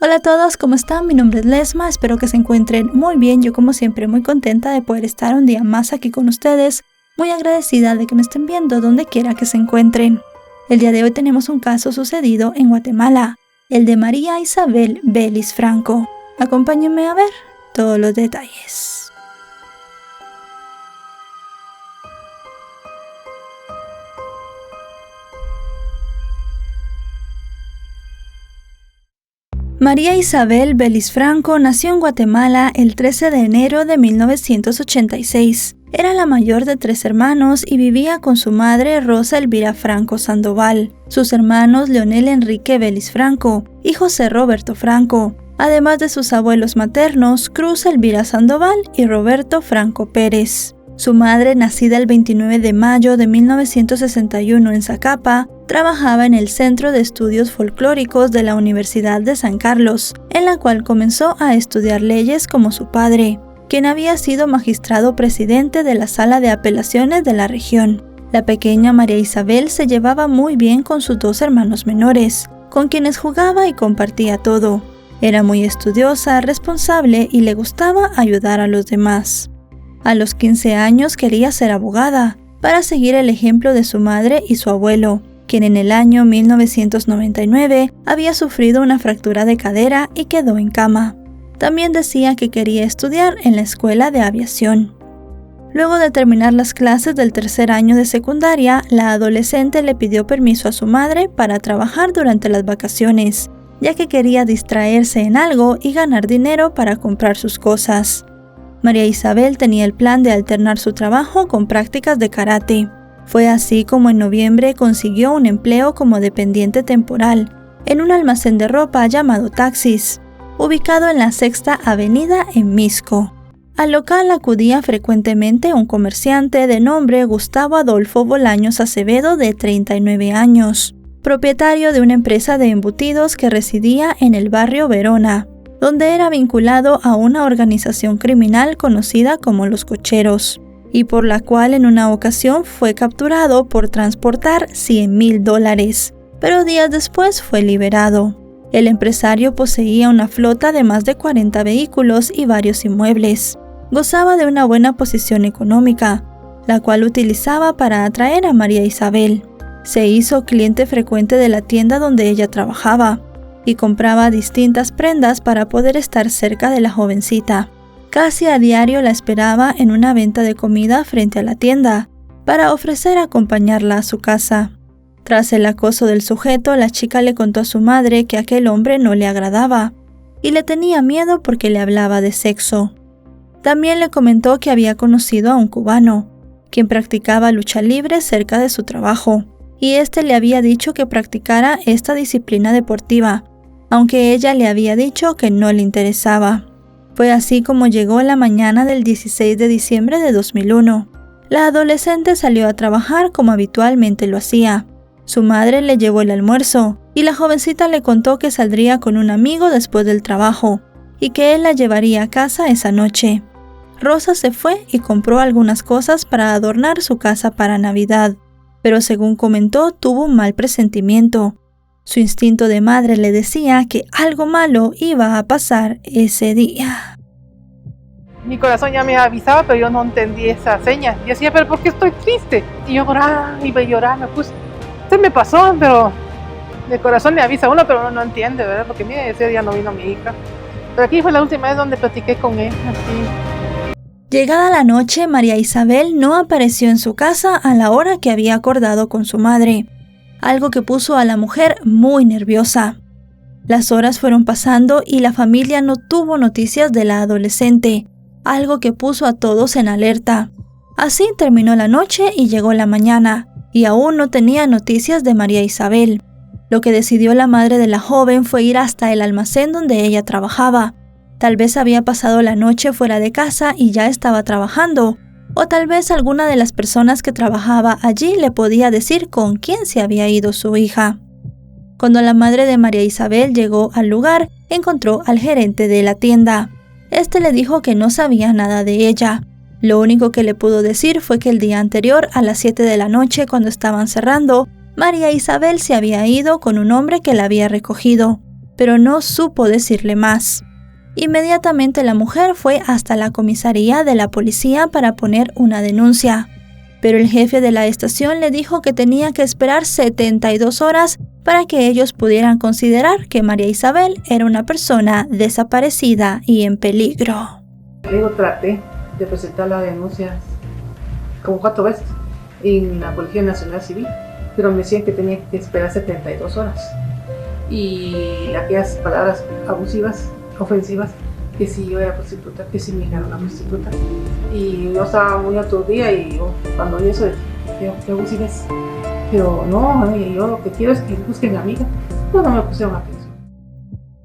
Hola a todos, ¿cómo están? Mi nombre es Lesma, espero que se encuentren muy bien. Yo como siempre muy contenta de poder estar un día más aquí con ustedes, muy agradecida de que me estén viendo donde quiera que se encuentren. El día de hoy tenemos un caso sucedido en Guatemala, el de María Isabel Vélez Franco. Acompáñenme a ver todos los detalles. María Isabel Vélez Franco nació en Guatemala el 13 de enero de 1986. Era la mayor de 3 hermanos y vivía con su madre Rosa Elvira Franco Sandoval, sus hermanos Leonel Enrique Vélez Franco y José Roberto Franco, además de sus abuelos maternos Cruz Elvira Sandoval y Roberto Franco Pérez. Su madre, nacida el 29 de mayo de 1961 en Zacapa, trabajaba en el Centro de Estudios Folclóricos de la Universidad de San Carlos, en la cual comenzó a estudiar leyes como su padre, quien había sido magistrado presidente de la Sala de Apelaciones de la región. La pequeña María Isabel se llevaba muy bien con sus 2 hermanos menores, con quienes jugaba y compartía todo. Era muy estudiosa, responsable y le gustaba ayudar a los demás. A los 15 años quería ser abogada, para seguir el ejemplo de su madre y su abuelo, quien en el año 1999 había sufrido una fractura de cadera y quedó en cama. También decía que quería estudiar en la escuela de aviación. Luego de terminar las clases del 3er año de secundaria, la adolescente le pidió permiso a su madre para trabajar durante las vacaciones, ya que quería distraerse en algo y ganar dinero para comprar sus cosas. María Isabel tenía el plan de alternar su trabajo con prácticas de karate. Fue así como en noviembre consiguió un empleo como dependiente temporal en un almacén de ropa llamado Taxis, ubicado en la 6ª Avenida en Misco. Al local acudía frecuentemente un comerciante de nombre Gustavo Adolfo Bolaños Acevedo, de 39 años, propietario de una empresa de embutidos que residía en el barrio Verona, donde era vinculado a una organización criminal conocida como Los Cocheros, y por la cual en una ocasión fue capturado por transportar $100,000, pero días después fue liberado. El empresario poseía una flota de más de 40 vehículos y varios inmuebles. Gozaba de una buena posición económica, la cual utilizaba para atraer a María Isabel. Se hizo cliente frecuente de la tienda donde ella trabajaba, y compraba distintas prendas para poder estar cerca de la jovencita. Casi a diario la esperaba en una venta de comida frente a la tienda, para ofrecer acompañarla a su casa. Tras el acoso del sujeto, la chica le contó a su madre que aquel hombre no le agradaba, y le tenía miedo porque le hablaba de sexo. También le comentó que había conocido a un cubano, quien practicaba lucha libre cerca de su trabajo, y este le había dicho que practicara esta disciplina deportiva, aunque ella le había dicho que no le interesaba. Fue así como llegó la mañana del 16 de diciembre de 2001. La adolescente salió a trabajar como habitualmente lo hacía. Su madre le llevó el almuerzo, y la jovencita le contó que saldría con un amigo después del trabajo, y que él la llevaría a casa esa noche. Rosa se fue y compró algunas cosas para adornar su casa para Navidad, pero según comentó, tuvo un mal presentimiento. Su instinto de madre le decía que algo malo iba a pasar ese día. Mi corazón ya me avisaba, pero yo no entendí esa seña. Yo decía, ¿pero por qué estoy triste? Y yo lloraba, iba a llorar, me puse. Se me pasó, pero el corazón le avisa a uno, pero uno no entiende, ¿verdad? Porque mire, ese día no vino mi hija. Pero aquí fue la última vez donde platiqué con él, así. Llegada la noche, María Isabel no apareció en su casa a la hora que había acordado con su madre, algo que puso a la mujer muy nerviosa. Las horas fueron pasando y la familia no tuvo noticias de la adolescente, algo que puso a todos en alerta. Así terminó la noche y llegó la mañana, y aún no tenía noticias de María Isabel. Lo que decidió la madre de la joven fue ir hasta el almacén donde ella trabajaba. Tal vez había pasado la noche fuera de casa y ya estaba trabajando, o tal vez alguna de las personas que trabajaba allí le podía decir con quién se había ido su hija. Cuando la madre de María Isabel llegó al lugar, encontró al gerente de la tienda. Este le dijo que no sabía nada de ella. Lo único que le pudo decir fue que el día anterior, a las 7 de la noche, cuando estaban cerrando, María Isabel se había ido con un hombre que la había recogido. pero no supo decirle más. Inmediatamente la mujer fue hasta la comisaría de la policía para poner una denuncia, pero el jefe de la estación le dijo que tenía que esperar 72 horas para que ellos pudieran considerar que María Isabel era una persona desaparecida y en peligro. Luego traté de presentar la denuncia como 4 veces en la Policía Nacional Civil, pero me decían que tenía que esperar 72 horas. Y aquellas palabras abusivas, ofensivas, que si yo era prostituta, que si mi hija era una prostituta. Y yo estaba muy aturdida y yo, cuando oí eso, ¿qué abusiva es? Pero no, yo lo que quiero es que busquen a mi hija. No me pusieron atención.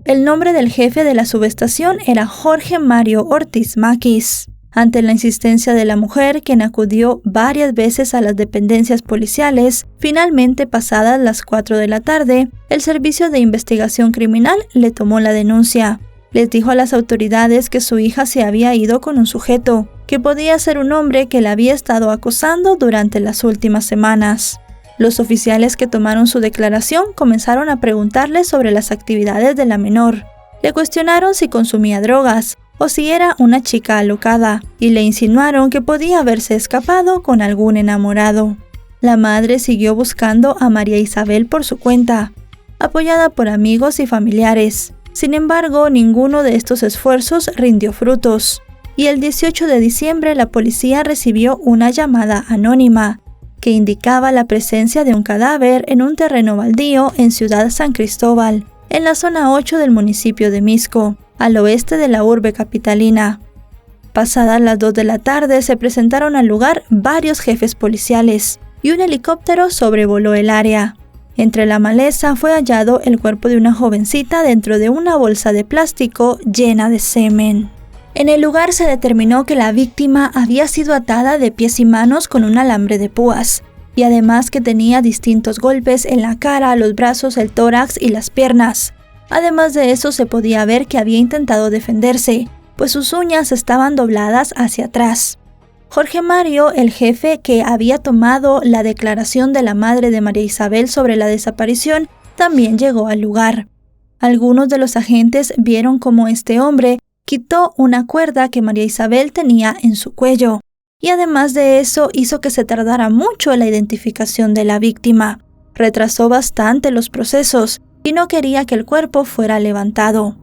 El nombre del jefe de la subestación era Jorge Mario Ortiz Maquis. Ante la insistencia de la mujer, quien acudió varias veces a las dependencias policiales, finalmente pasadas las 4 de la tarde, el Servicio de Investigación Criminal le tomó la denuncia. Les dijo a las autoridades que su hija se había ido con un sujeto, que podía ser un hombre que la había estado acosando durante las últimas semanas. Los oficiales que tomaron su declaración comenzaron a preguntarle sobre las actividades de la menor. Le cuestionaron si consumía drogas o si era una chica alocada, y le insinuaron que podía haberse escapado con algún enamorado. La madre siguió buscando a María Isabel por su cuenta, apoyada por amigos y familiares. Sin embargo, ninguno de estos esfuerzos rindió frutos, y el 18 de diciembre la policía recibió una llamada anónima que indicaba la presencia de un cadáver en un terreno baldío en Ciudad San Cristóbal, en la zona 8 del municipio de Mixco, al oeste de la urbe capitalina. Pasadas las 2 de la tarde se presentaron al lugar varios jefes policiales y un helicóptero sobrevoló el área. Entre la maleza fue hallado el cuerpo de una jovencita dentro de una bolsa de plástico llena de semen. En el lugar se determinó que la víctima había sido atada de pies y manos con un alambre de púas, y además que tenía distintos golpes en la cara, los brazos, el tórax y las piernas. Además de eso, se podía ver que había intentado defenderse, pues sus uñas estaban dobladas hacia atrás. Jorge Mario, el jefe que había tomado la declaración de la madre de María Isabel sobre la desaparición, también llegó al lugar. Algunos de los agentes vieron cómo este hombre quitó una cuerda que María Isabel tenía en su cuello, y además de eso hizo que se tardara mucho la identificación de la víctima. Retrasó bastante los procesos y no quería que el cuerpo fuera levantado.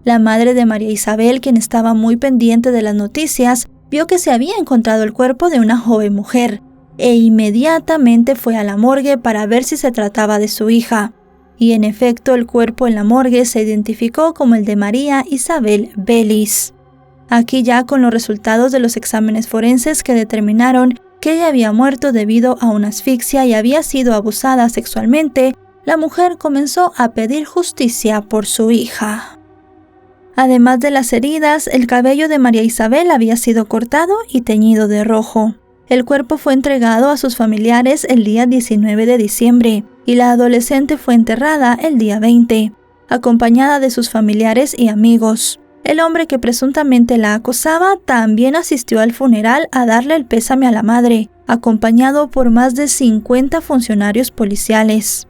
La madre de María Isabel, quien estaba muy pendiente de las noticias, vio que se había encontrado el cuerpo de una joven mujer e inmediatamente fue a la morgue para ver si se trataba de su hija. Y en efecto, el cuerpo en la morgue se identificó como el de María Isabel Vélez. Aquí ya con los resultados de los exámenes forenses que determinaron que ella había muerto debido a una asfixia y había sido abusada sexualmente, la mujer comenzó a pedir justicia por su hija. Además de las heridas, el cabello de María Isabel había sido cortado y teñido de rojo. El cuerpo fue entregado a sus familiares el día 19 de diciembre y la adolescente fue enterrada el día 20, acompañada de sus familiares y amigos. El hombre que presuntamente la acosaba también asistió al funeral a darle el pésame a la madre, acompañado por más de 50 funcionarios policiales.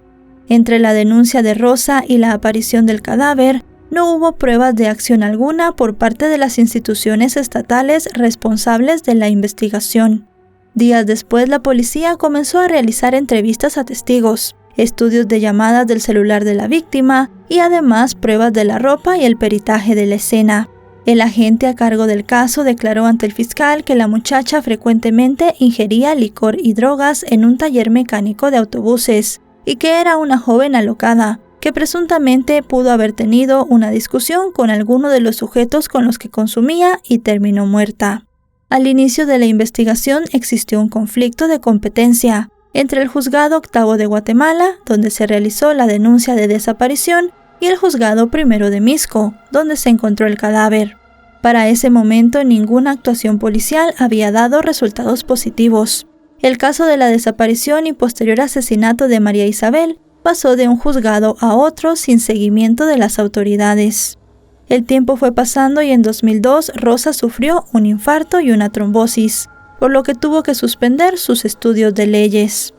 Entre la denuncia de Rosa y la aparición del cadáver, no hubo pruebas de acción alguna por parte de las instituciones estatales responsables de la investigación. Días después, la policía comenzó a realizar entrevistas a testigos, estudios de llamadas del celular de la víctima y además pruebas de la ropa y el peritaje de la escena. El agente a cargo del caso declaró ante el fiscal que la muchacha frecuentemente ingería licor y drogas en un taller mecánico de autobuses y que era una joven alocada, que presuntamente pudo haber tenido una discusión con alguno de los sujetos con los que consumía y terminó muerta. Al inicio de la investigación existió un conflicto de competencia entre el Juzgado Octavo de Guatemala, donde se realizó la denuncia de desaparición, y el Juzgado Primero de Mixco, donde se encontró el cadáver. Para ese momento, ninguna actuación policial había dado resultados positivos. El caso de la desaparición y posterior asesinato de María Isabel pasó de un juzgado a otro sin seguimiento de las autoridades. El tiempo fue pasando y en 2002 Rosa sufrió un infarto y una trombosis, por lo que tuvo que suspender sus estudios de leyes.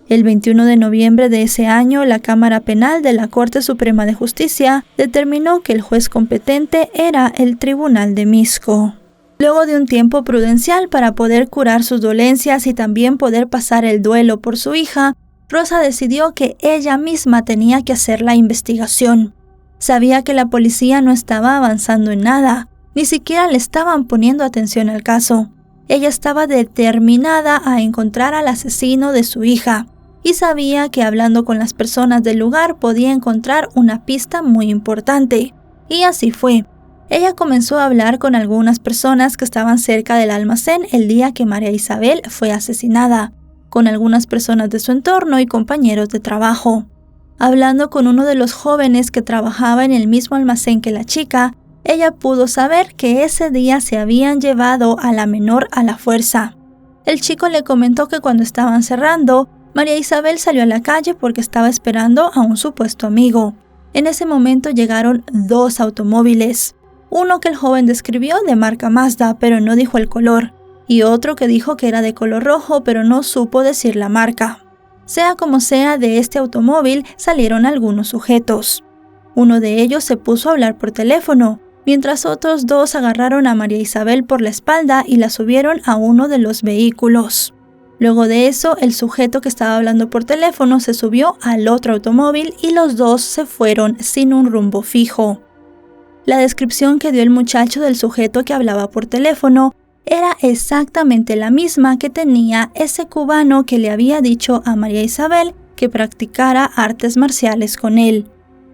El 21 de noviembre de ese año, la Cámara Penal de la Corte Suprema de Justicia determinó que el juez competente era el Tribunal de Mixco. Luego de un tiempo prudencial para poder curar sus dolencias y también poder pasar el duelo por su hija, Rosa decidió que ella misma tenía que hacer la investigación. Sabía que la policía no estaba avanzando en nada, ni siquiera le estaban poniendo atención al caso. Ella estaba determinada a encontrar al asesino de su hija y sabía que hablando con las personas del lugar podía encontrar una pista muy importante. Y así fue. Ella comenzó a hablar con algunas personas que estaban cerca del almacén el día que María Isabel fue asesinada, con algunas personas de su entorno y compañeros de trabajo. Hablando con uno de los jóvenes que trabajaba en el mismo almacén que la chica, ella pudo saber que ese día se habían llevado a la menor a la fuerza. El chico le comentó que cuando estaban cerrando, María Isabel salió a la calle porque estaba esperando a un supuesto amigo. En ese momento llegaron 2 automóviles. Uno que el joven describió de marca Mazda, pero no dijo el color, y otro que dijo que era de color rojo, pero no supo decir la marca. Sea como sea, de este automóvil salieron algunos sujetos. Uno de ellos se puso a hablar por teléfono, mientras otros 2 agarraron a María Isabel por la espalda y la subieron a uno de los vehículos. Luego de eso, el sujeto que estaba hablando por teléfono se subió al otro automóvil y los 2 se fueron sin un rumbo fijo. La descripción que dio el muchacho del sujeto que hablaba por teléfono era exactamente la misma que tenía ese cubano que le había dicho a María Isabel que practicara artes marciales con él,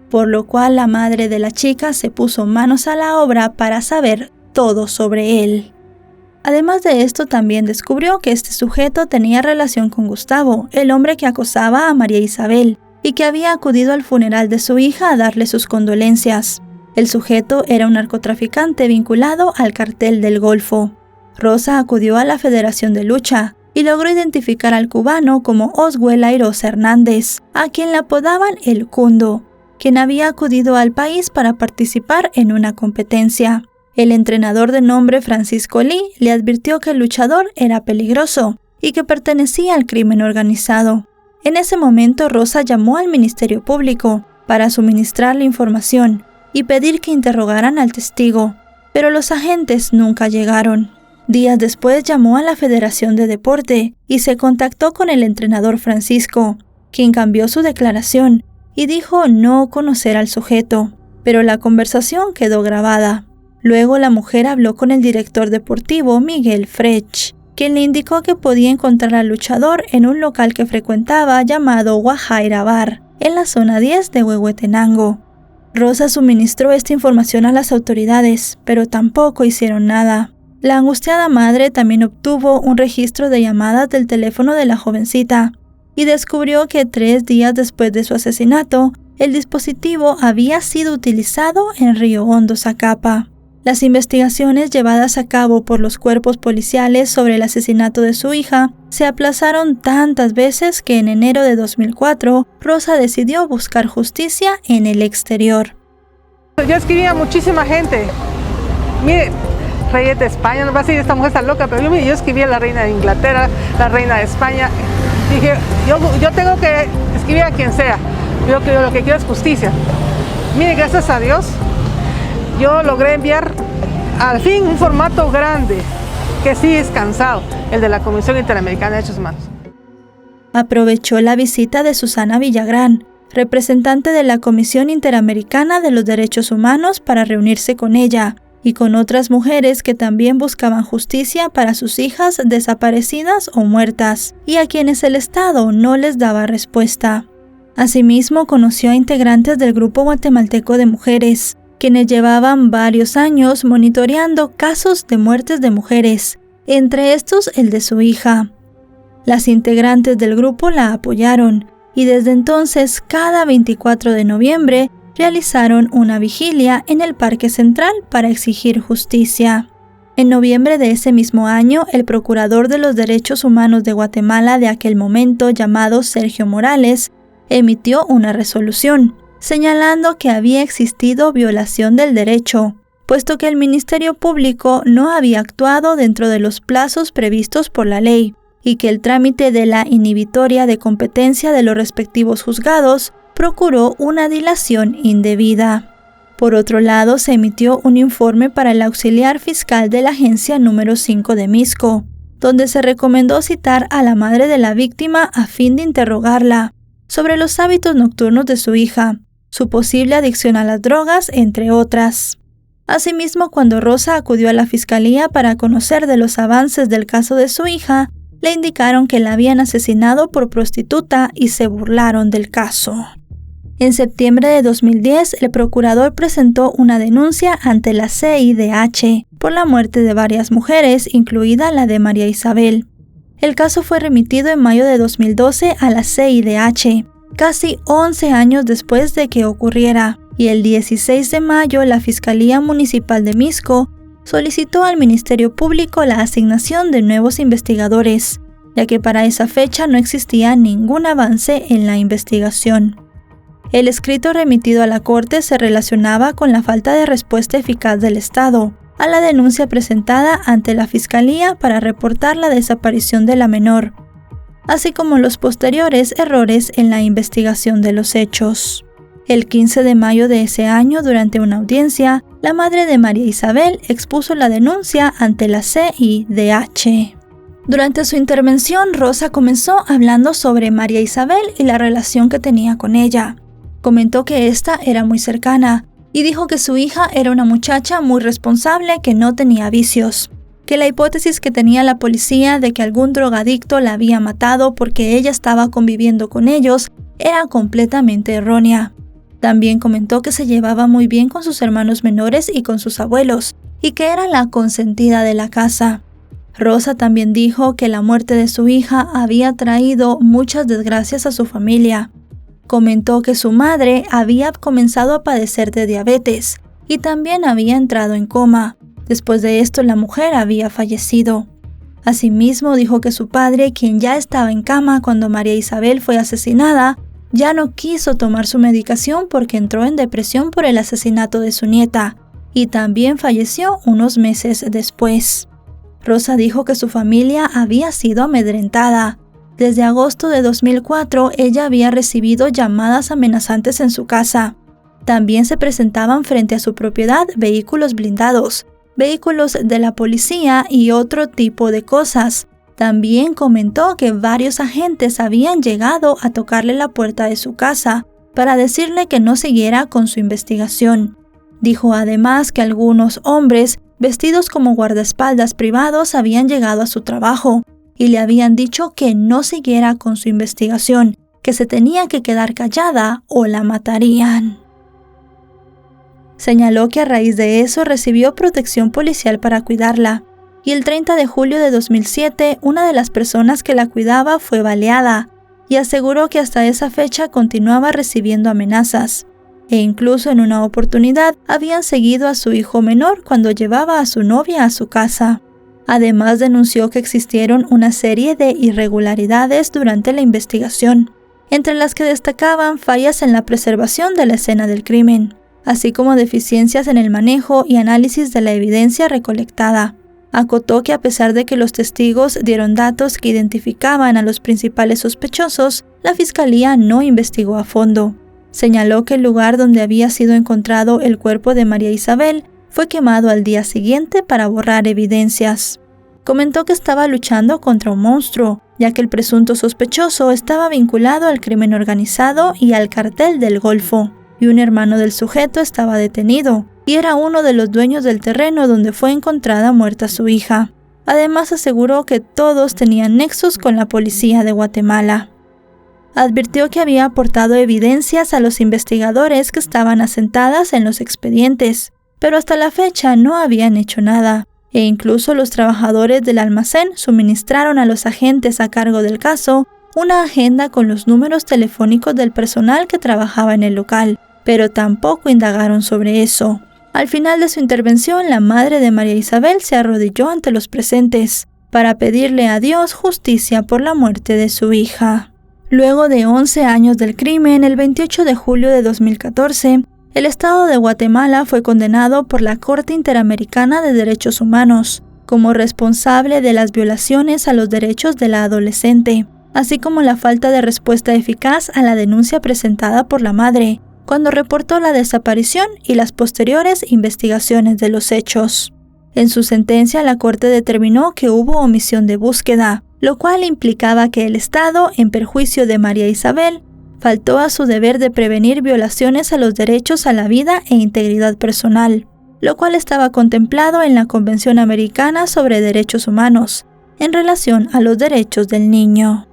por lo cual la madre de la chica se puso manos a la obra para saber todo sobre él. Además de esto, también descubrió que este sujeto tenía relación con Gustavo, el hombre que acosaba a María Isabel, y que había acudido al funeral de su hija a darle sus condolencias. El sujeto era un narcotraficante vinculado al cartel del Golfo. Rosa acudió a la Federación de Lucha y logró identificar al cubano como Oswell Airosa Hernández, a quien le apodaban El Cundo, quien había acudido al país para participar en una competencia. El entrenador de nombre Francisco Lee le advirtió que el luchador era peligroso y que pertenecía al crimen organizado. En ese momento, Rosa llamó al Ministerio Público para suministrar la información y pedir que interrogaran al testigo, pero los agentes nunca llegaron. Días después llamó a la Federación de Deporte y se contactó con el entrenador Francisco, quien cambió su declaración y dijo no conocer al sujeto, pero la conversación quedó grabada. Luego la mujer habló con el director deportivo Miguel Frech, quien le indicó que podía encontrar al luchador en un local que frecuentaba llamado Guajaira Bar, en la zona 10 de Huehuetenango. Rosa suministró esta información a las autoridades, pero tampoco hicieron nada. La angustiada madre también obtuvo un registro de llamadas del teléfono de la jovencita y descubrió que 3 días después de su asesinato, el dispositivo había sido utilizado en Río Hondo, Zacapa. Las investigaciones llevadas a cabo por los cuerpos policiales sobre el asesinato de su hija se aplazaron tantas veces que en enero de 2004, Rosa decidió buscar justicia en el exterior. Yo escribía a muchísima gente. Mire, reyes de España, no va a decir esta mujer está loca, pero yo escribía a la reina de Inglaterra, la reina de España. Dije, yo tengo que escribir a quien sea. Yo lo que quiero es justicia. Mire, gracias a Dios, yo logré enviar al fin un formato grande, que sí es cansado, el de la Comisión Interamericana de Derechos Humanos. Aprovechó la visita de Susana Villagrán, representante de la Comisión Interamericana de los Derechos Humanos, para reunirse con ella y con otras mujeres que también buscaban justicia para sus hijas desaparecidas o muertas, y a quienes el Estado no les daba respuesta. Asimismo, conoció a integrantes del Grupo Guatemalteco de Mujeres, quienes llevaban varios años monitoreando casos de muertes de mujeres, entre estos el de su hija. Las integrantes del grupo la apoyaron y desde entonces cada 24 de noviembre realizaron una vigilia en el Parque Central para exigir justicia. En noviembre de ese mismo año, el procurador de los Derechos Humanos de Guatemala de aquel momento, llamado Sergio Morales, emitió una resolución señalando que había existido violación del derecho, puesto que el Ministerio Público no había actuado dentro de los plazos previstos por la ley y que el trámite de la inhibitoria de competencia de los respectivos juzgados procuró una dilación indebida. Por otro lado, se emitió un informe para el auxiliar fiscal de la agencia número 5 de Misco, donde se recomendó citar a la madre de la víctima a fin de interrogarla sobre los hábitos nocturnos de su hija, su posible adicción a las drogas, entre otras. Asimismo, cuando Rosa acudió a la fiscalía para conocer de los avances del caso de su hija, le indicaron que la habían asesinado por prostituta y se burlaron del caso. En septiembre de 2010, el procurador presentó una denuncia ante la CIDH por la muerte de varias mujeres, incluida la de María Isabel. El caso fue remitido en mayo de 2012 a la CIDH, casi 11 años después de que ocurriera, y el 16 de mayo la Fiscalía Municipal de Misco solicitó al Ministerio Público la asignación de nuevos investigadores, ya que para esa fecha no existía ningún avance en la investigación. El escrito remitido a la Corte se relacionaba con la falta de respuesta eficaz del Estado a la denuncia presentada ante la Fiscalía para reportar la desaparición de la menor, así como los posteriores errores en la investigación de los hechos. El 15 de mayo de ese año, durante una audiencia, la madre de María Isabel expuso la denuncia ante la CIDH. Durante su intervención, Rosa comenzó hablando sobre María Isabel y la relación que tenía con ella. Comentó que esta era muy cercana y dijo que su hija era una muchacha muy responsable que no tenía vicios, que la hipótesis que tenía la policía de que algún drogadicto la había matado porque ella estaba conviviendo con ellos era completamente errónea. También comentó que se llevaba muy bien con sus hermanos menores y con sus abuelos, y que era la consentida de la casa. Rosa también dijo que la muerte de su hija había traído muchas desgracias a su familia. Comentó que su madre había comenzado a padecer de diabetes y también había entrado en coma. Después de esto, la mujer había fallecido. Asimismo, dijo que su padre, quien ya estaba en cama cuando María Isabel fue asesinada, ya no quiso tomar su medicación porque entró en depresión por el asesinato de su nieta y también falleció unos meses después. Rosa dijo que su familia había sido amedrentada. Desde agosto de 2004, ella había recibido llamadas amenazantes en su casa. También se presentaban frente a su propiedad vehículos blindados, vehículos de la policía y otro tipo de cosas. También comentó que varios agentes habían llegado a tocarle la puerta de su casa para decirle que no siguiera con su investigación. Dijo además que algunos hombres vestidos como guardaespaldas privados habían llegado a su trabajo y le habían dicho que no siguiera con su investigación, que se tenía que quedar callada o la matarían. Señaló que a raíz de eso recibió protección policial para cuidarla, y el 30 de julio de 2007 una de las personas que la cuidaba fue baleada, y aseguró que hasta esa fecha continuaba recibiendo amenazas, e incluso en una oportunidad habían seguido a su hijo menor cuando llevaba a su novia a su casa. Además, denunció que existieron una serie de irregularidades durante la investigación, entre las que destacaban fallas en la preservación de la escena del crimen, así como deficiencias en el manejo y análisis de la evidencia recolectada. Acotó que a pesar de que los testigos dieron datos que identificaban a los principales sospechosos, la fiscalía no investigó a fondo. Señaló que el lugar donde había sido encontrado el cuerpo de María Isabel fue quemado al día siguiente para borrar evidencias. Comentó que estaba luchando contra un monstruo, ya que el presunto sospechoso estaba vinculado al crimen organizado y al cartel del Golfo, y un hermano del sujeto estaba detenido, y era uno de los dueños del terreno donde fue encontrada muerta su hija. Además, aseguró que todos tenían nexos con la policía de Guatemala. Advirtió que había aportado evidencias a los investigadores que estaban asentadas en los expedientes, pero hasta la fecha no habían hecho nada, e incluso los trabajadores del almacén suministraron a los agentes a cargo del caso una agenda con los números telefónicos del personal que trabajaba en el local, pero tampoco indagaron sobre eso. Al final de su intervención, la madre de María Isabel se arrodilló ante los presentes para pedirle a Dios justicia por la muerte de su hija. Luego de 11 años del crimen, el 28 de julio de 2014, el Estado de Guatemala fue condenado por la Corte Interamericana de Derechos Humanos como responsable de las violaciones a los derechos de la adolescente, así como la falta de respuesta eficaz a la denuncia presentada por la madre, cuando reportó la desaparición y las posteriores investigaciones de los hechos. En su sentencia, la Corte determinó que hubo omisión de búsqueda, lo cual implicaba que el Estado, en perjuicio de María Isabel, faltó a su deber de prevenir violaciones a los derechos a la vida e integridad personal, lo cual estaba contemplado en la Convención Americana sobre Derechos Humanos, en relación a los derechos del niño.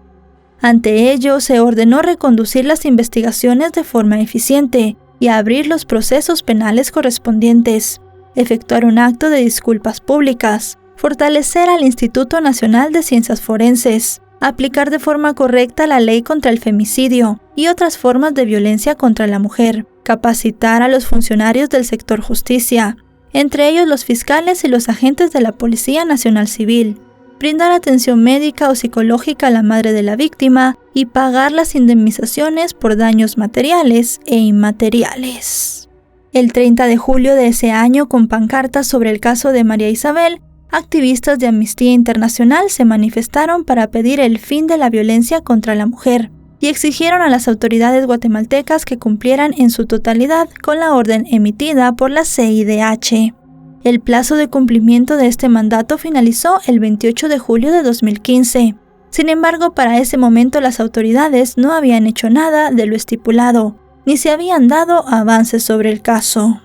Ante ello, se ordenó reconducir las investigaciones de forma eficiente y abrir los procesos penales correspondientes, efectuar un acto de disculpas públicas, fortalecer al Instituto Nacional de Ciencias Forenses, aplicar de forma correcta la ley contra el femicidio y otras formas de violencia contra la mujer, capacitar a los funcionarios del sector justicia, entre ellos los fiscales y los agentes de la Policía Nacional Civil, brindar atención médica o psicológica a la madre de la víctima y pagar las indemnizaciones por daños materiales e inmateriales. El 30 de julio de ese año, con pancartas sobre el caso de María Isabel, activistas de Amnistía Internacional se manifestaron para pedir el fin de la violencia contra la mujer y exigieron a las autoridades guatemaltecas que cumplieran en su totalidad con la orden emitida por la CIDH. El plazo de cumplimiento de este mandato finalizó el 28 de julio de 2015. Sin embargo, para ese momento las autoridades no habían hecho nada de lo estipulado, ni se habían dado avances sobre el caso.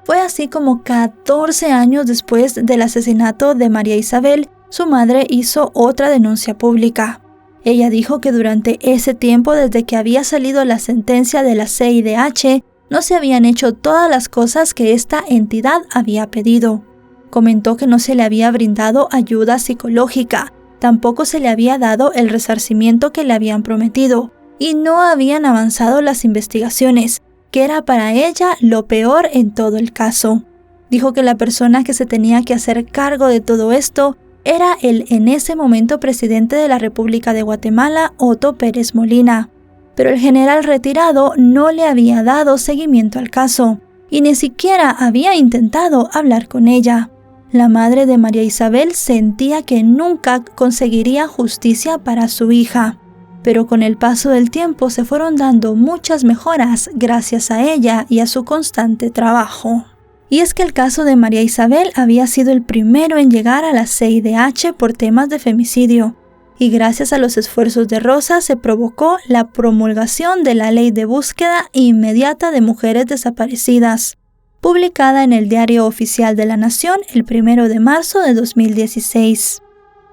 Fue así como 14 años después del asesinato de María Isabel, su madre hizo otra denuncia pública. Ella dijo que durante ese tiempo, desde que había salido la sentencia de la CIDH, no se habían hecho todas las cosas que esta entidad había pedido. Comentó que no se le había brindado ayuda psicológica, tampoco se le había dado el resarcimiento que le habían prometido, y no habían avanzado las investigaciones, que era para ella lo peor en todo el caso. Dijo que la persona que se tenía que hacer cargo de todo esto era el en ese momento presidente de la República de Guatemala, Otto Pérez Molina, pero el general retirado no le había dado seguimiento al caso, y ni siquiera había intentado hablar con ella. La madre de María Isabel sentía que nunca conseguiría justicia para su hija, pero con el paso del tiempo se fueron dando muchas mejoras gracias a ella y a su constante trabajo. Y es que el caso de María Isabel había sido el primero en llegar a la CIDH por temas de femicidio, y gracias a los esfuerzos de Rosa se provocó la promulgación de la Ley de Búsqueda Inmediata de Mujeres Desaparecidas, publicada en el Diario Oficial de la Nación el 1 de marzo de 2016.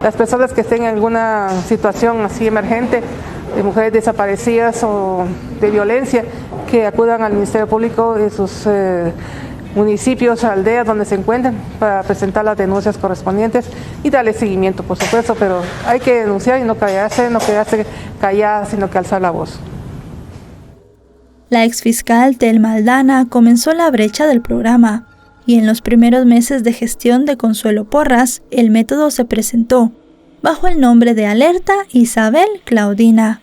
Las personas que estén en alguna situación así emergente, de mujeres desaparecidas o de violencia, que acudan al Ministerio Público de sus municipios, aldeas donde se encuentren, para presentar las denuncias correspondientes y darle seguimiento, por supuesto, pero hay que denunciar y no quedarse callada, sino que alzar la voz. La exfiscal Telma Aldana comenzó la brecha del programa, y en los primeros meses de gestión de Consuelo Porras, el método se presentó bajo el nombre de Alerta Isabel Claudina,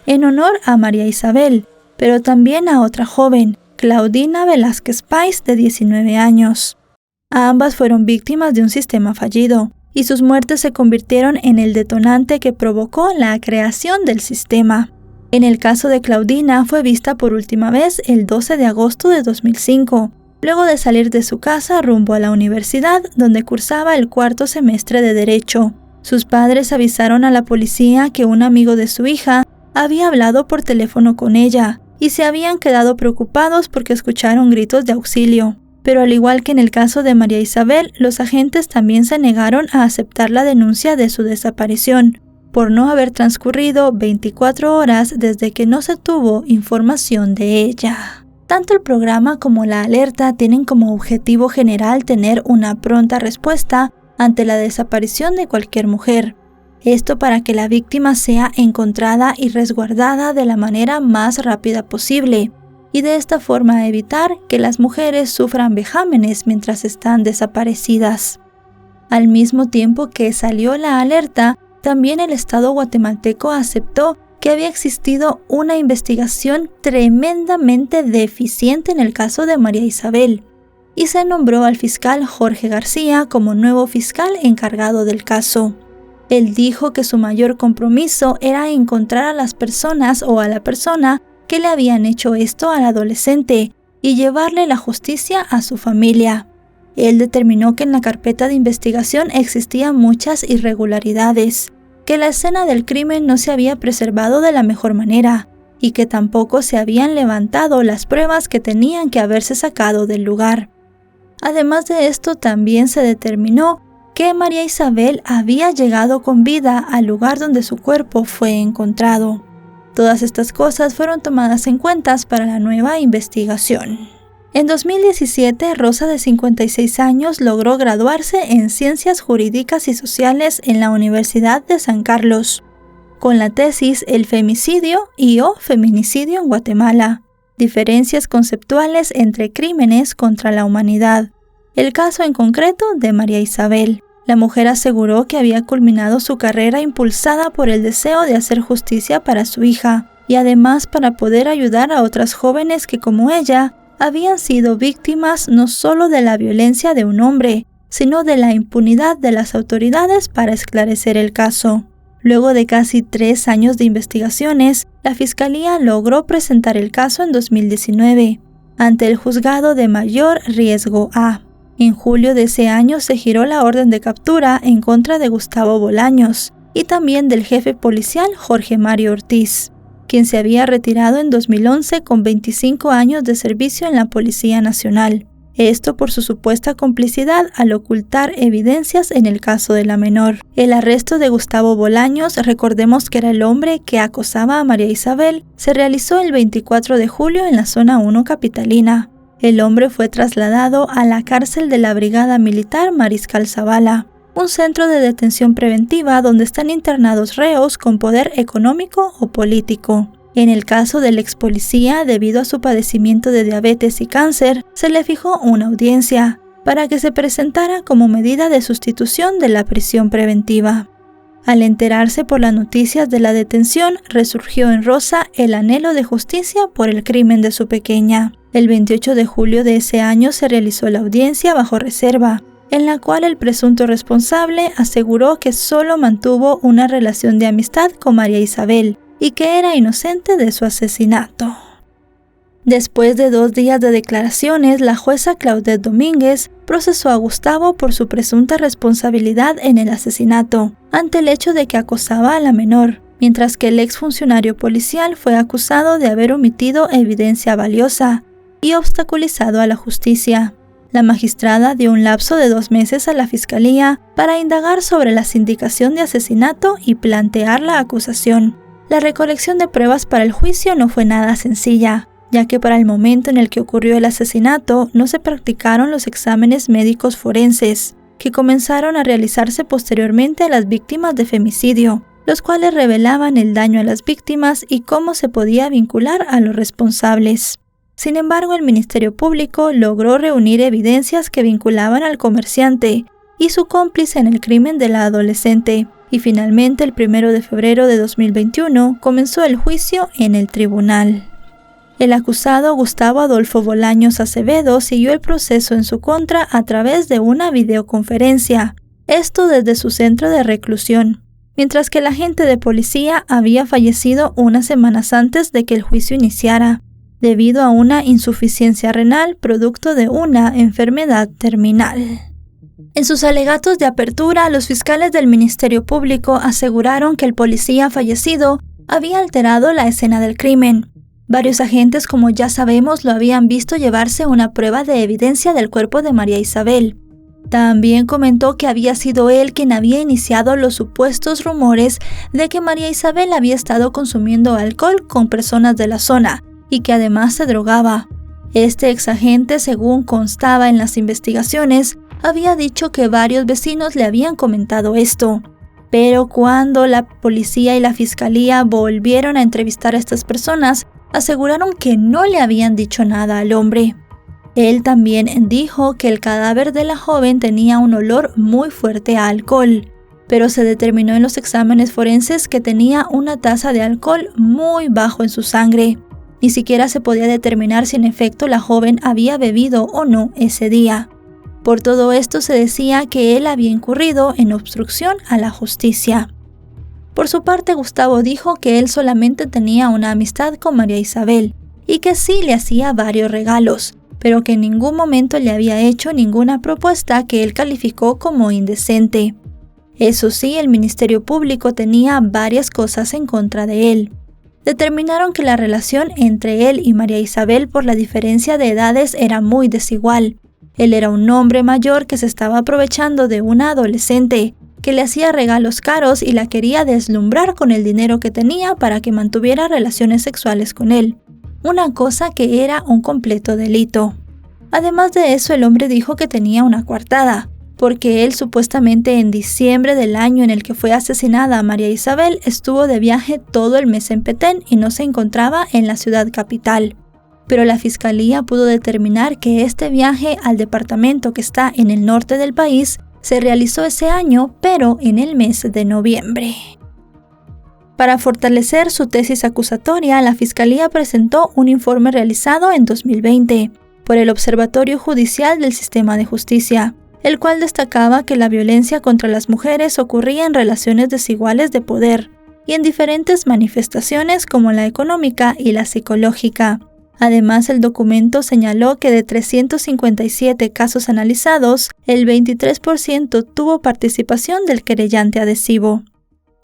en honor a María Isabel, pero también a otra joven, Claudina Velázquez Pais, de 19 años. Ambas fueron víctimas de un sistema fallido, y sus muertes se convirtieron en el detonante que provocó la creación del sistema. En el caso de Claudina, fue vista por última vez el 12 de agosto de 2005, luego de salir de su casa rumbo a la universidad, donde cursaba el 4º semestre de Derecho. Sus padres avisaron a la policía que un amigo de su hija había hablado por teléfono con ella, y se habían quedado preocupados porque escucharon gritos de auxilio. Pero al igual que en el caso de María Isabel, los agentes también se negaron a aceptar la denuncia de su desaparición, por no haber transcurrido 24 horas desde que no se tuvo información de ella. Tanto el programa como la alerta tienen como objetivo general tener una pronta respuesta ante la desaparición de cualquier mujer. Esto para que la víctima sea encontrada y resguardada de la manera más rápida posible, y de esta forma evitar que las mujeres sufran vejámenes mientras están desaparecidas. Al mismo tiempo que salió la alerta, también el Estado guatemalteco aceptó que había existido una investigación tremendamente deficiente en el caso de María Isabel, y se nombró al fiscal Jorge García como nuevo fiscal encargado del caso. Él dijo que su mayor compromiso era encontrar a las personas o a la persona que le habían hecho esto al adolescente y llevarle la justicia a su familia. Él determinó que en la carpeta de investigación existían muchas irregularidades, que la escena del crimen no se había preservado de la mejor manera y que tampoco se habían levantado las pruebas que tenían que haberse sacado del lugar. Además de esto, también se determinó que María Isabel había llegado con vida al lugar donde su cuerpo fue encontrado. Todas estas cosas fueron tomadas en cuenta para la nueva investigación. En 2017, Rosa, de 56 años, logró graduarse en Ciencias Jurídicas y Sociales en la Universidad de San Carlos, con la tesis El femicidio y/o feminicidio en Guatemala, diferencias conceptuales entre crímenes contra la humanidad. El caso en concreto de María Isabel. La mujer aseguró que había culminado su carrera impulsada por el deseo de hacer justicia para su hija y además para poder ayudar a otras jóvenes que, como ella, habían sido víctimas no solo de la violencia de un hombre, sino de la impunidad de las autoridades para esclarecer el caso. Luego de casi 3 años de investigaciones, la Fiscalía logró presentar el caso en 2019 ante el Juzgado de Mayor Riesgo A. En julio de ese año se giró la orden de captura en contra de Gustavo Bolaños y también del jefe policial Jorge Mario Ortiz, quien se había retirado en 2011 con 25 años de servicio en la Policía Nacional. Esto por su supuesta complicidad al ocultar evidencias en el caso de la menor. El arresto de Gustavo Bolaños, recordemos que era el hombre que acosaba a María Isabel, se realizó el 24 de julio en la zona 1 capitalina. El hombre fue trasladado a la cárcel de la Brigada Militar Mariscal Zavala, un centro de detención preventiva donde están internados reos con poder económico o político. En el caso del ex policía, debido a su padecimiento de diabetes y cáncer, se le fijó una audiencia para que se presentara como medida de sustitución de la prisión preventiva. Al enterarse por las noticias de la detención, resurgió en Rosa el anhelo de justicia por el crimen de su pequeña. El 28 de julio de ese año se realizó la audiencia bajo reserva, en la cual el presunto responsable aseguró que solo mantuvo una relación de amistad con María Isabel y que era inocente de su asesinato. Después de 2 días de declaraciones, la jueza Claudette Domínguez procesó a Gustavo por su presunta responsabilidad en el asesinato, ante el hecho de que acosaba a la menor, mientras que el exfuncionario policial fue acusado de haber omitido evidencia valiosa y obstaculizado a la justicia. La magistrada dio un lapso de 2 meses a la Fiscalía para indagar sobre la sindicación de asesinato y plantear la acusación. La recolección de pruebas para el juicio no fue nada sencilla, ya que para el momento en el que ocurrió el asesinato no se practicaron los exámenes médicos forenses, que comenzaron a realizarse posteriormente a las víctimas de femicidio, los cuales revelaban el daño a las víctimas y cómo se podía vincular a los responsables. Sin embargo, el Ministerio Público logró reunir evidencias que vinculaban al comerciante y su cómplice en el crimen de la adolescente, y finalmente el 1 de febrero de 2021 comenzó el juicio en el tribunal. El acusado Gustavo Adolfo Bolaños Acevedo siguió el proceso en su contra a través de una videoconferencia, esto desde su centro de reclusión, mientras que el agente de policía había fallecido unas semanas antes de que el juicio iniciara, debido a una insuficiencia renal producto de una enfermedad terminal. En sus alegatos de apertura, los fiscales del Ministerio Público aseguraron que el policía fallecido había alterado la escena del crimen. Varios agentes, como ya sabemos, lo habían visto llevarse una prueba de evidencia del cuerpo de María Isabel. También comentó que había sido él quien había iniciado los supuestos rumores de que María Isabel había estado consumiendo alcohol con personas de la zona y que además se drogaba. Este exagente, según constaba en las investigaciones, había dicho que varios vecinos le habían comentado esto. Pero cuando la policía y la fiscalía volvieron a entrevistar a estas personas, aseguraron que no le habían dicho nada al hombre. Él también dijo que el cadáver de la joven tenía un olor muy fuerte a alcohol, pero se determinó en los exámenes forenses que tenía una tasa de alcohol muy bajo en su sangre. Ni siquiera se podía determinar si en efecto la joven había bebido o no ese día. Por todo esto se decía que él había incurrido en obstrucción a la justicia. Por su parte, Gustavo dijo que él solamente tenía una amistad con María Isabel y que sí le hacía varios regalos, pero que en ningún momento le había hecho ninguna propuesta que él calificó como indecente. Eso sí, el Ministerio Público tenía varias cosas en contra de él. Determinaron que la relación entre él y María Isabel por la diferencia de edades era muy desigual. Él era un hombre mayor que se estaba aprovechando de una adolescente, que le hacía regalos caros y la quería deslumbrar con el dinero que tenía para que mantuviera relaciones sexuales con él. Una cosa que era un completo delito. Además de eso, el hombre dijo que tenía una coartada, porque él supuestamente en diciembre del año en el que fue asesinada María Isabel estuvo de viaje todo el mes en Petén y no se encontraba en la ciudad capital. Pero la fiscalía pudo determinar que este viaje al departamento que está en el norte del país se realizó ese año, pero en el mes de noviembre. Para fortalecer su tesis acusatoria, la Fiscalía presentó un informe realizado en 2020 por el Observatorio Judicial del Sistema de Justicia, el cual destacaba que la violencia contra las mujeres ocurría en relaciones desiguales de poder y en diferentes manifestaciones como la económica y la psicológica. Además, el documento señaló que de 357 casos analizados, el 23% tuvo participación del querellante adhesivo.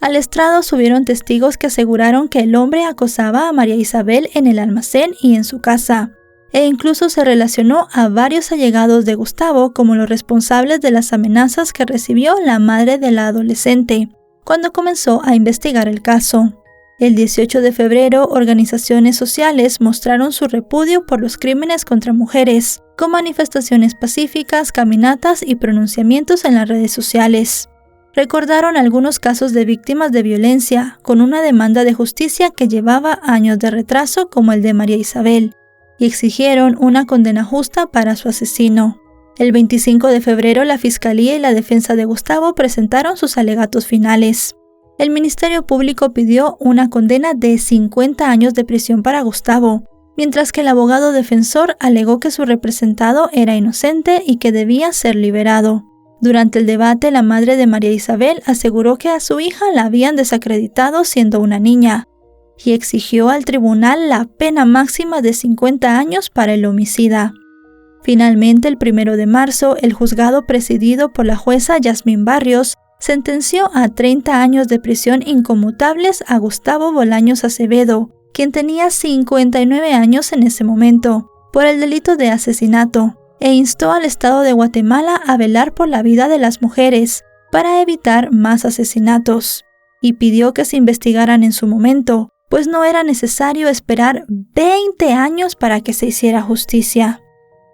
Al estrado subieron testigos que aseguraron que el hombre acosaba a María Isabel en el almacén y en su casa, e incluso se relacionó a varios allegados de Gustavo como los responsables de las amenazas que recibió la madre de la adolescente, cuando comenzó a investigar el caso. El 18 de febrero, organizaciones sociales mostraron su repudio por los crímenes contra mujeres, con manifestaciones pacíficas, caminatas y pronunciamientos en las redes sociales. Recordaron algunos casos de víctimas de violencia, con una demanda de justicia que llevaba años de retraso como el de María Isabel, y exigieron una condena justa para su asesino. El 25 de febrero, la Fiscalía y la defensa de Gustavo presentaron sus alegatos finales. El Ministerio Público pidió una condena de 50 años de prisión para Gustavo, mientras que el abogado defensor alegó que su representado era inocente y que debía ser liberado. Durante el debate, la madre de María Isabel aseguró que a su hija la habían desacreditado siendo una niña y exigió al tribunal la pena máxima de 50 años para el homicida. Finalmente, el 1 de marzo, el juzgado presidido por la jueza Yasmín Barrios sentenció a 30 años de prisión inconmutables a Gustavo Bolaños Acevedo, quien tenía 59 años en ese momento, por el delito de asesinato, e instó al Estado de Guatemala a velar por la vida de las mujeres para evitar más asesinatos, y pidió que se investigaran en su momento, pues no era necesario esperar 20 años para que se hiciera justicia.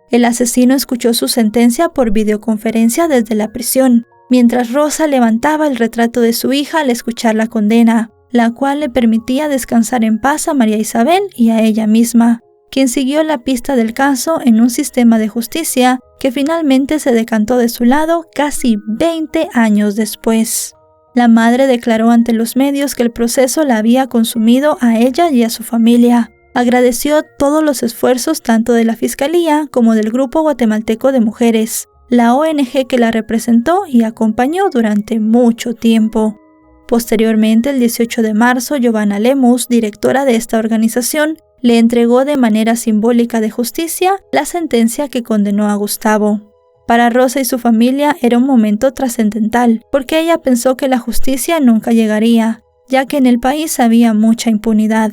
El asesino escuchó su sentencia por videoconferencia desde la prisión, mientras Rosa levantaba el retrato de su hija al escuchar la condena, la cual le permitía descansar en paz a María Isabel y a ella misma, quien siguió la pista del caso en un sistema de justicia que finalmente se decantó de su lado casi 20 años después. La madre declaró ante los medios que el proceso la había consumido a ella y a su familia. Agradeció todos los esfuerzos tanto de la Fiscalía como del Grupo Guatemalteco de Mujeres, la ONG que la representó y acompañó durante mucho tiempo. Posteriormente, el 18 de marzo, Giovanna Lemus, directora de esta organización, le entregó de manera simbólica de justicia la sentencia que condenó a Gustavo. Para Rosa y su familia era un momento trascendental, porque ella pensó que la justicia nunca llegaría, ya que en el país había mucha impunidad.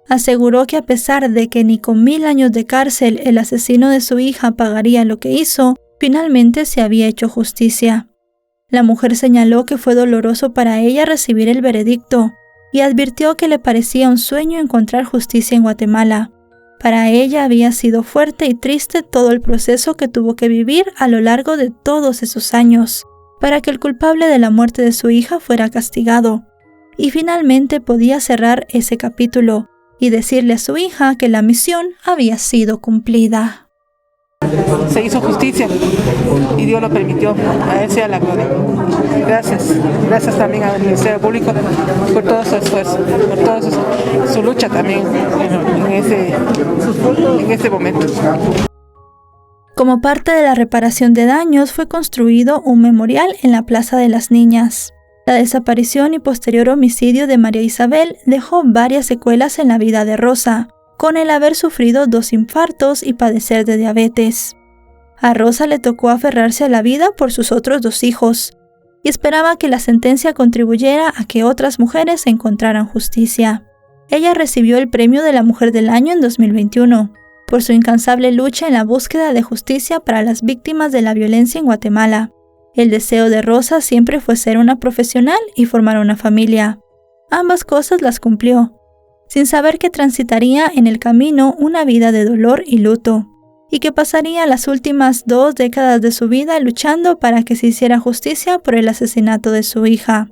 Aseguró que a pesar de que ni con 1000 años de cárcel el asesino de su hija pagaría lo que hizo, finalmente se había hecho justicia. La mujer señaló que fue doloroso para ella recibir el veredicto y advirtió que le parecía un sueño encontrar justicia en Guatemala. Para ella había sido fuerte y triste todo el proceso que tuvo que vivir a lo largo de todos esos años, para que el culpable de la muerte de su hija fuera castigado, y finalmente podía cerrar ese capítulo y decirle a su hija que la misión había sido cumplida. se hizo justicia y Dios lo permitió. A Él sea la gloria. Gracias también al Ministerio Público por todo su esfuerzo, por toda su lucha también en ese momento. Como parte de la reparación de daños, fue construido un memorial en la Plaza de las Niñas. La desaparición y posterior homicidio de María Isabel dejó varias secuelas en la vida de Rosa, con el haber sufrido 2 infartos y padecer de diabetes. A Rosa le tocó aferrarse a la vida por sus otros 2 hijos, y esperaba que la sentencia contribuyera a que otras mujeres encontraran justicia. Ella recibió el premio de la Mujer del Año en 2021, por su incansable lucha en la búsqueda de justicia para las víctimas de la violencia en Guatemala. El deseo de Rosa siempre fue ser una profesional y formar una familia. Ambas cosas las cumplió, sin saber que transitaría en el camino una vida de dolor y luto, y que pasaría las últimas 2 décadas de su vida luchando para que se hiciera justicia por el asesinato de su hija.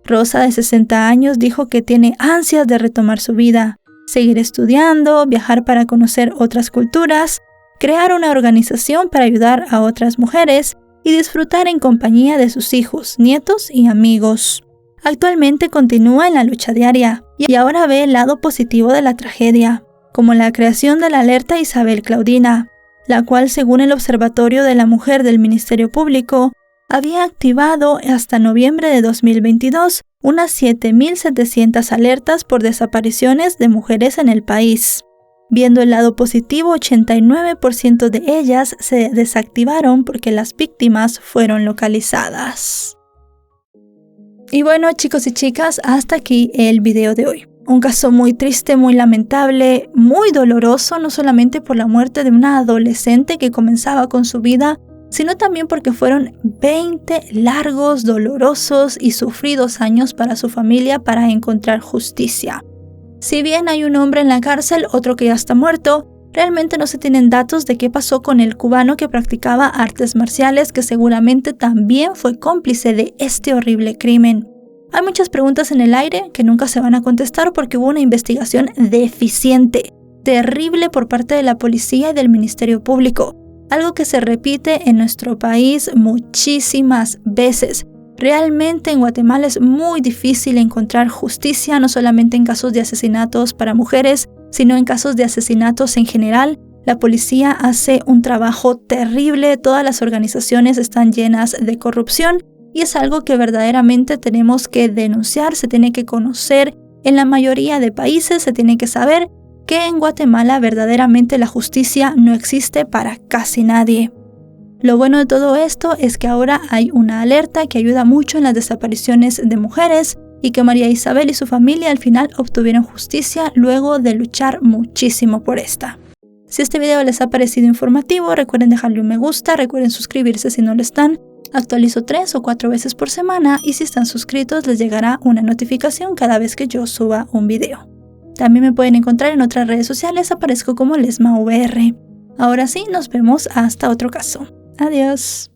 Rosa, de 60 años, dijo que tiene ansias de retomar su vida, seguir estudiando, viajar para conocer otras culturas, crear una organización para ayudar a otras mujeres y disfrutar en compañía de sus hijos, nietos y amigos. Actualmente continúa en la lucha diaria y ahora ve el lado positivo de la tragedia, como la creación de la alerta Isabel Claudina, la cual, según el Observatorio de la Mujer del Ministerio Público, había activado hasta noviembre de 2022 unas 7.700 alertas por desapariciones de mujeres en el país. Viendo el lado positivo, 89% de ellas se desactivaron porque las víctimas fueron localizadas. Y bueno, chicos y chicas, hasta aquí el video de hoy. Un caso muy triste, muy lamentable, muy doloroso, no solamente por la muerte de una adolescente que comenzaba con su vida, sino también porque fueron 20 largos, dolorosos y sufridos años para su familia para encontrar justicia. Si bien hay un hombre en la cárcel, otro que ya está muerto, realmente no se tienen datos de qué pasó con el cubano que practicaba artes marciales, que seguramente también fue cómplice de este horrible crimen. Hay muchas preguntas en el aire que nunca se van a contestar porque hubo una investigación deficiente, terrible por parte de la policía y del Ministerio Público, algo que se repite en nuestro país muchísimas veces. Realmente en Guatemala es muy difícil encontrar justicia, no solamente en casos de asesinatos para mujeres, sino en casos de asesinatos en general. La policía hace un trabajo terrible, todas las organizaciones están llenas de corrupción y es algo que verdaderamente tenemos que denunciar, se tiene que conocer. En la mayoría de países se tiene que saber que en Guatemala verdaderamente la justicia no existe para casi nadie. Lo bueno de todo esto es que ahora hay una alerta que ayuda mucho en las desapariciones de mujeres y que María Isabel y su familia al final obtuvieron justicia luego de luchar muchísimo por esta. Si este video les ha parecido informativo, recuerden dejarle un me gusta, recuerden suscribirse si no lo están. Actualizo 3 o 4 veces por semana y si están suscritos les llegará una notificación cada vez que yo suba un video. También me pueden encontrar en otras redes sociales, aparezco como LesmaVR. Ahora sí, nos vemos hasta otro caso. Adiós.